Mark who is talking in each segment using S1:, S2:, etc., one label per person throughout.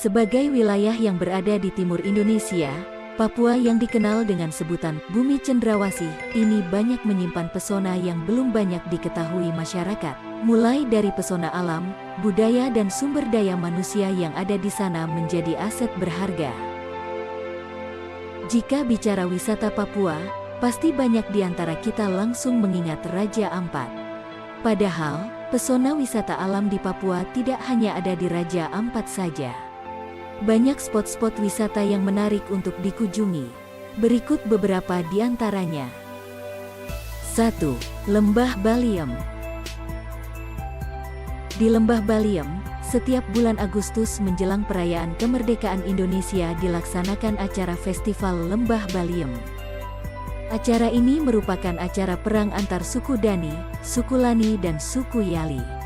S1: Sebagai wilayah yang berada di timur Indonesia, Papua yang dikenal dengan sebutan Bumi Cendrawasih ini banyak menyimpan pesona yang belum banyak diketahui masyarakat. Mulai dari pesona alam, budaya dan sumber daya manusia yang ada di sana menjadi aset berharga. Jika bicara wisata Papua, pasti banyak di antara kita langsung mengingat Raja Ampat. Padahal, pesona wisata alam di Papua tidak hanya ada di Raja Ampat saja. Banyak spot-spot wisata yang menarik untuk dikunjungi. Berikut beberapa di antaranya. 1. Lembah Baliem. Di Lembah Baliem, setiap bulan Agustus menjelang perayaan kemerdekaan Indonesia dilaksanakan acara Festival Lembah Baliem. Acara ini merupakan acara perang antar suku Dani, suku Lani dan suku Yali.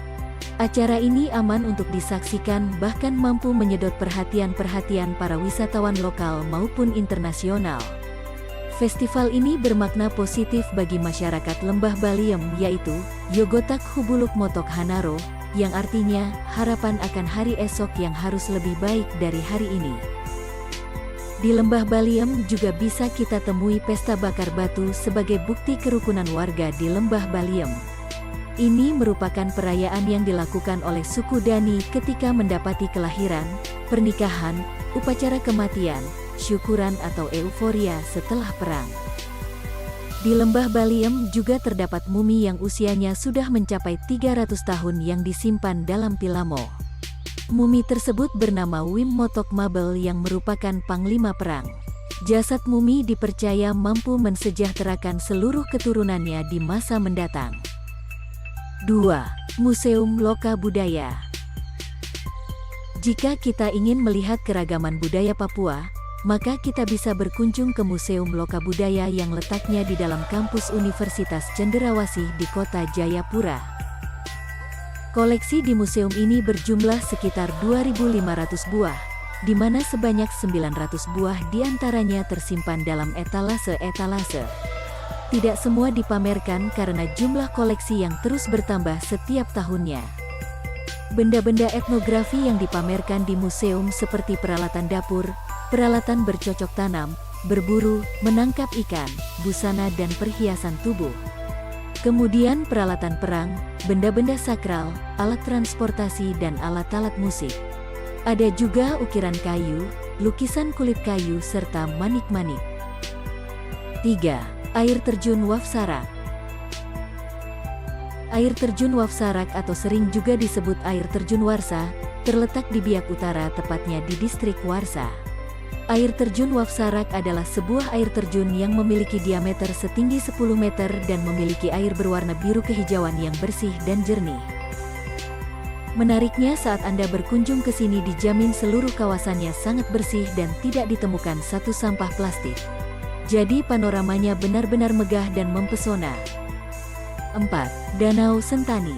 S1: Acara ini aman untuk disaksikan bahkan mampu menyedot perhatian para wisatawan lokal maupun internasional. Festival ini bermakna positif bagi masyarakat Lembah Baliem yaitu Yogotak Hubuluk Motok Hanaro, yang artinya harapan akan hari esok yang harus lebih baik dari hari ini. Di Lembah Baliem juga bisa kita temui pesta bakar batu sebagai bukti kerukunan warga di Lembah Baliem. Ini merupakan perayaan yang dilakukan oleh suku Dani ketika mendapati kelahiran, pernikahan, upacara kematian, syukuran atau euforia setelah perang. Di Lembah Baliem juga terdapat mumi yang usianya sudah mencapai 300 tahun yang disimpan dalam Pilamo. Mumi tersebut bernama Wim Motok Mabel yang merupakan panglima perang. Jasad mumi dipercaya mampu mensejahterakan seluruh keturunannya di masa mendatang. 2. Museum Loka Budaya. Jika kita ingin melihat keragaman budaya Papua, maka kita bisa berkunjung ke Museum Loka Budaya yang letaknya di dalam kampus Universitas Cendrawasih di Kota Jayapura. Koleksi di museum ini berjumlah sekitar 2.500 buah, di mana sebanyak 900 buah diantaranya tersimpan dalam etalase-etalase. Tidak semua dipamerkan karena jumlah koleksi yang terus bertambah setiap tahunnya. Benda-benda etnografi yang dipamerkan di museum seperti peralatan dapur, peralatan bercocok tanam, berburu, menangkap ikan, busana dan perhiasan tubuh. Kemudian peralatan perang, benda-benda sakral, alat transportasi dan alat-alat musik. Ada juga ukiran kayu, lukisan kulit kayu serta manik-manik. 3. Air Terjun Wafsarak. Air Terjun Wafsarak atau sering juga disebut Air Terjun Warsa, terletak di Biak Utara tepatnya di distrik Warsa. Air Terjun Wafsarak adalah sebuah air terjun yang memiliki diameter setinggi 10 meter dan memiliki air berwarna biru kehijauan yang bersih dan jernih. Menariknya saat Anda berkunjung ke sini dijamin seluruh kawasannya sangat bersih dan tidak ditemukan satu sampah plastik. Jadi panoramanya benar-benar megah dan mempesona. 4. Danau Sentani.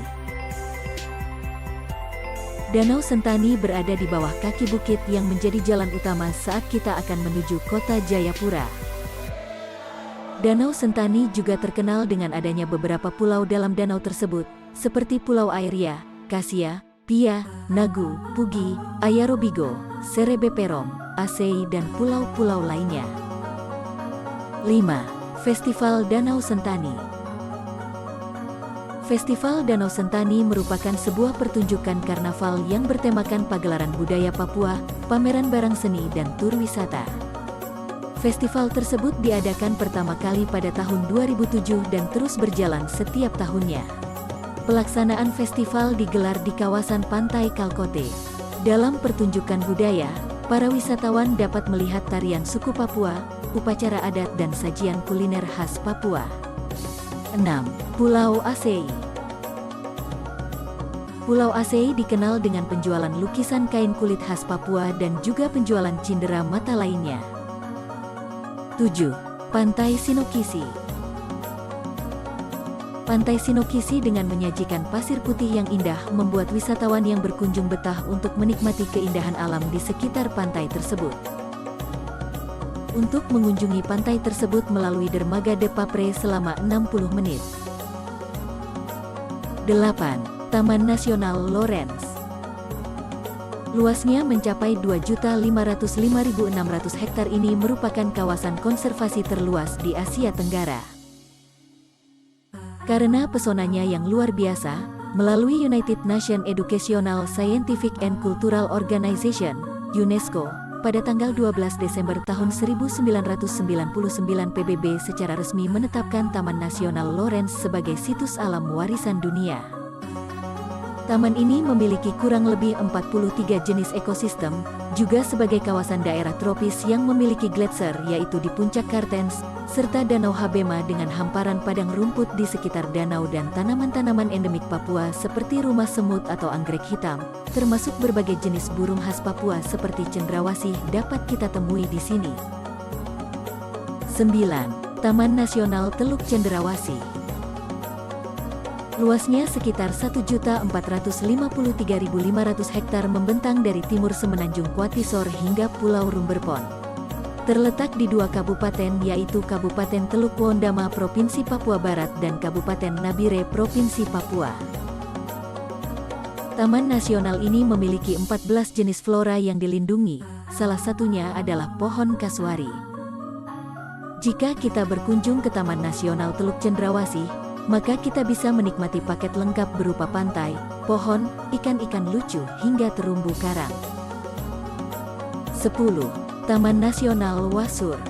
S1: Danau Sentani berada di bawah kaki bukit yang menjadi jalan utama saat kita akan menuju kota Jayapura. Danau Sentani juga terkenal dengan adanya beberapa pulau dalam danau tersebut, seperti Pulau Airia, Kasia, Pia, Nagu, Pugi, Ayarobigo, Serebeperom, Asei dan pulau-pulau lainnya. 5. Festival Danau Sentani. Festival Danau Sentani merupakan sebuah pertunjukan karnaval yang bertemakan pagelaran budaya Papua, pameran barang seni dan tur wisata. Festival tersebut diadakan pertama kali pada tahun 2007 dan terus berjalan setiap tahunnya. Pelaksanaan festival digelar di kawasan Pantai Kalkote. Dalam pertunjukan budaya, para wisatawan dapat melihat tarian suku Papua, upacara adat dan sajian kuliner khas Papua. 6. Pulau Asei. Pulau Asei dikenal dengan penjualan lukisan kain kulit khas Papua dan juga penjualan cindera mata lainnya. 7. Pantai Sinokisi. Pantai Sinokisi dengan menyajikan pasir putih yang indah membuat wisatawan yang berkunjung betah untuk menikmati keindahan alam di sekitar pantai tersebut. Untuk mengunjungi pantai tersebut melalui dermaga De Papre selama 60 menit. 8. Taman Nasional Lorentz. Luasnya mencapai 2.505.600 hektar ini merupakan kawasan konservasi terluas di Asia Tenggara. Karena pesonanya yang luar biasa, melalui United Nations Educational, Scientific and Cultural Organization, UNESCO, pada tanggal 12 Desember tahun 1999 PBB secara resmi menetapkan Taman Nasional Lorentz sebagai situs alam warisan dunia. Taman ini memiliki kurang lebih 43 jenis ekosistem, juga sebagai kawasan daerah tropis yang memiliki gletser yaitu di puncak Kartens, serta Danau Habema dengan hamparan padang rumput di sekitar danau dan tanaman-tanaman endemik Papua seperti rumah semut atau anggrek hitam, termasuk berbagai jenis burung khas Papua seperti cendrawasih dapat kita temui di sini. 9. Taman Nasional Teluk Cendrawasih. Luasnya sekitar 1.453.500 hektar membentang dari timur Semenanjung Kuatisor hingga Pulau Rumberpon. Terletak di dua kabupaten yaitu Kabupaten Teluk Wondama Provinsi Papua Barat dan Kabupaten Nabire Provinsi Papua. Taman nasional ini memiliki 14 jenis flora yang dilindungi, salah satunya adalah pohon kasuari. Jika kita berkunjung ke Taman Nasional Teluk Cendrawasih, maka kita bisa menikmati paket lengkap berupa pantai, pohon, ikan-ikan lucu, hingga terumbu karang. 10. Taman Nasional Wasur.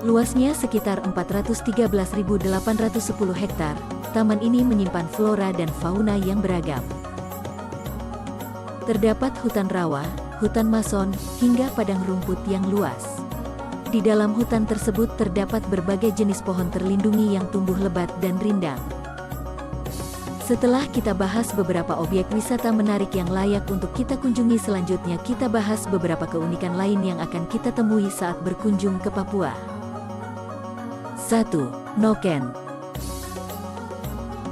S1: Luasnya sekitar 413.810 hektar, taman ini menyimpan flora dan fauna yang beragam. Terdapat hutan rawa, hutan mason, hingga padang rumput yang luas. Di dalam hutan tersebut terdapat berbagai jenis pohon terlindungi yang tumbuh lebat dan rindang. Setelah kita bahas beberapa objek wisata menarik yang layak untuk kita kunjungi, selanjutnya kita bahas beberapa keunikan lain yang akan kita temui saat berkunjung ke Papua. 1. Noken.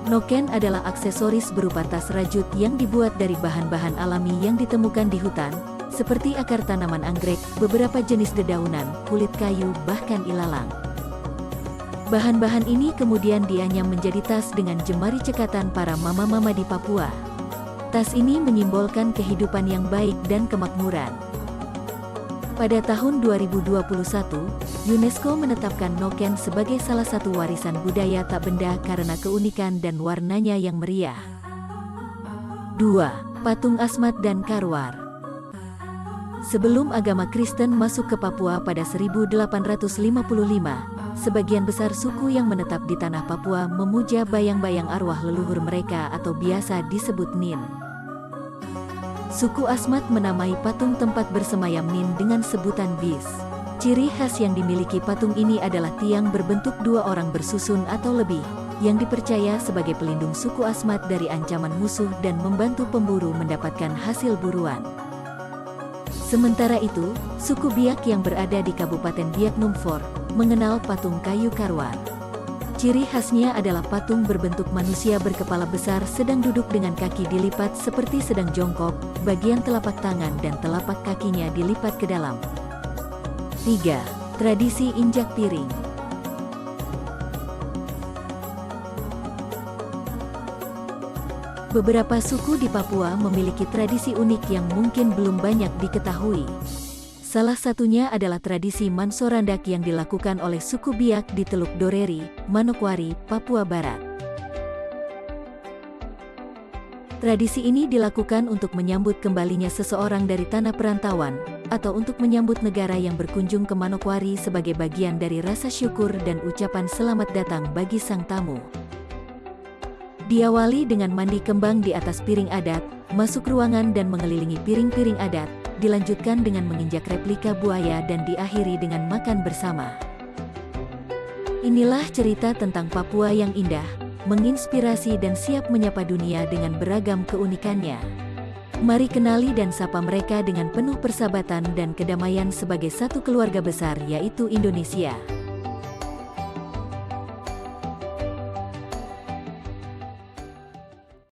S1: Noken adalah aksesoris berupa tas rajut yang dibuat dari bahan-bahan alami yang ditemukan di hutan, seperti akar tanaman anggrek, beberapa jenis dedaunan, kulit kayu, bahkan ilalang. Bahan-bahan ini kemudian dianyam menjadi tas dengan jemari cekatan para mama-mama di Papua. Tas ini menyimbolkan kehidupan yang baik dan kemakmuran. Pada tahun 2021, UNESCO menetapkan Noken sebagai salah satu warisan budaya tak benda karena keunikan dan warnanya yang meriah. 2. Patung Asmat dan Karwar. Sebelum agama Kristen masuk ke Papua pada 1855, sebagian besar suku yang menetap di tanah Papua memuja bayang-bayang arwah leluhur mereka atau biasa disebut Nin. Suku Asmat menamai patung tempat bersemayam Nin dengan sebutan Bis. Ciri khas yang dimiliki patung ini adalah tiang berbentuk dua orang bersusun atau lebih, yang dipercaya sebagai pelindung suku Asmat dari ancaman musuh dan membantu pemburu mendapatkan hasil buruan. Sementara itu, suku Biak yang berada di Kabupaten Biak Numfor mengenal patung kayu Karwar. Ciri khasnya adalah patung berbentuk manusia berkepala besar sedang duduk dengan kaki dilipat seperti sedang jongkok, bagian telapak tangan dan telapak kakinya dilipat ke dalam. 3. Tradisi injak piring. Beberapa suku di Papua memiliki tradisi unik yang mungkin belum banyak diketahui. Salah satunya adalah tradisi Mansorandak yang dilakukan oleh suku Biak di Teluk Doreri, Manokwari, Papua Barat. Tradisi ini dilakukan untuk menyambut kembalinya seseorang dari tanah perantauan, atau untuk menyambut negara yang berkunjung ke Manokwari sebagai bagian dari rasa syukur dan ucapan selamat datang bagi sang tamu. Diawali dengan mandi kembang di atas piring adat, masuk ruangan dan mengelilingi piring-piring adat, dilanjutkan dengan menginjak replika buaya dan diakhiri dengan makan bersama. Inilah cerita tentang Papua yang indah, menginspirasi dan siap menyapa dunia dengan beragam keunikannya. Mari kenali dan sapa mereka dengan penuh persahabatan dan kedamaian sebagai satu keluarga besar yaitu Indonesia.